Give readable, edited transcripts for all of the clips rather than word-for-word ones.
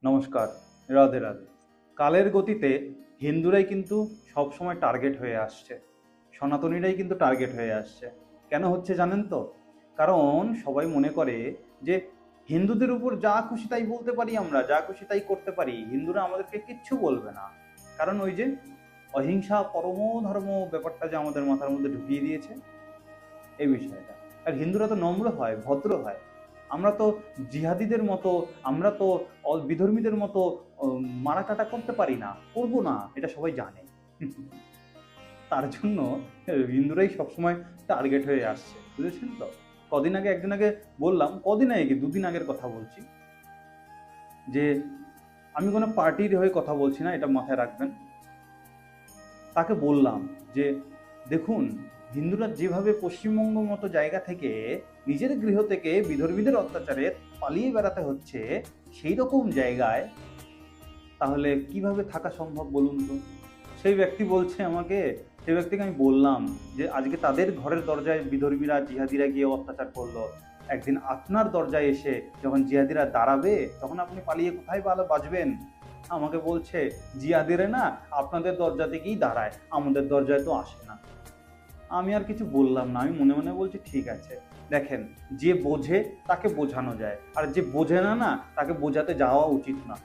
নমস্কার, রাধে রাধে। কালের গতিতে হিন্দুরাই কিন্তু সবসময় টার্গেট হয়ে আসছে, সনাতনীরাই কিন্তু টার্গেট হয়ে আসছে। কেন হচ্ছে জানেন তো? কারণ সবাই মনে করে যে হিন্দুদের উপর যা খুশি তাই বলতে পারি, আমরা যা খুশি তাই করতে পারি, হিন্দুরা আমাদেরকে কিচ্ছু বলবে না। কারণ ওই যে অহিংসা পরমো ধর্ম ব্যাপারটা যে আমাদের মাথার মধ্যে ঢুকিয়ে দিয়েছে, এই বিষয়টা। আর হিন্দুরা তো নম্র হয়, ভদ্র হয়। আমরা তো জিহাদিদের মতো, আমরা তো বিধর্মীদের মতো মারাকাটা করতে পারি না, করবো না, এটা সবাই জানে। তার জন্য হিন্দুরাই সবসময় টার্গেট হয়ে আসছে, বুঝেছেন তো? একদিন আগে বললাম, কদিন আগে, দুদিন আগের কথা বলছি, যে আমি কোনো পার্টির হয়ে কথা বলছি না, এটা মাথায় রাখবেন। তাকে বললাম যে দেখুন, হিন্দুরা যেভাবে পশ্চিমবঙ্গ মতো জায়গা থেকে, নিজের গৃহ থেকে বিধর্মীদের অত্যাচারে পালিয়ে বেড়াতে হচ্ছে, সেই রকম জায়গায় তাহলে কিভাবে থাকা সম্ভব বলুন তো? সেই ব্যক্তি বলছে আমাকে, সেই ব্যক্তিকে আমি বললাম যে আজকে তাদের ঘরের দরজায় বিধর্মীরা জিহাদিরা গিয়ে অত্যাচার করলো, একদিন আপনার দরজায় এসে যখন জিহাদিরা দাঁড়াবে, তখন আপনি পালিয়ে কোথায় ভালো বাঁচবেন? আমাকে বলছে জিহাদিরা না আপনাদের দরজাতে গিয়েই দাঁড়ায়, আমাদের দরজায় তো আসে না। আমি আর কিছু বললাম না, আমি মনে মনে বলছি ঠিক আছে। দেখেন, যে বোঝে তাকে বোঝানো যায়, আর যে বোঝে না না তাকে বোঝাতে যাওয়া উচিত না।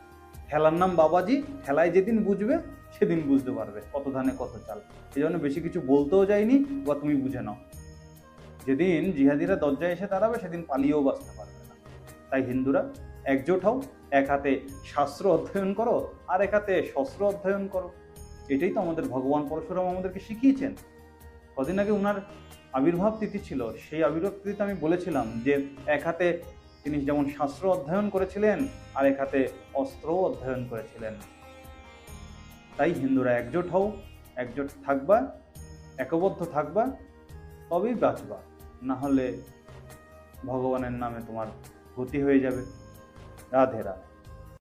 ঠেলার নাম বাবাজি, ঠেলায় যেদিন বুঝবে সেদিন বুঝতে পারবে কত ধানে কত চাল। এই জন্য বেশি কিছু বলতেও যায়নি, বা তুমি বুঝে নাও। যেদিন জিহাদিরা দরজায় এসে দাঁড়াবে সেদিন পালিয়েও বাঁচতে পারবে না। তাই হিন্দুরা একজোট হও, এক হাতে শাস্ত্র অধ্যয়ন করো, আর এক হাতে শস্ত্র অধ্যয়ন করো। এটাই তো আমাদের ভগবান পরশুরাম আমাদেরকে শিখিয়েছেন। কদিন আগে ওনার আবির্ভাব তিথি ছিল, সেই আবির্ভাব তিথিতে আমি বলেছিলাম যে এক হাতে তিনি যেমন শাস্ত্র অধ্যয়ন করেছিলেন, আর এক হাতে অস্ত্রও অধ্যয়ন করেছিলেন। তাই হিন্দুরা একজোট হও, একজোট থাকবা, একবদ্ধ থাকবা, তবেই বাঁচবা। না হলে ভগবানের নামে তোমার গতি হয়ে যাবে। রাধে রাধে।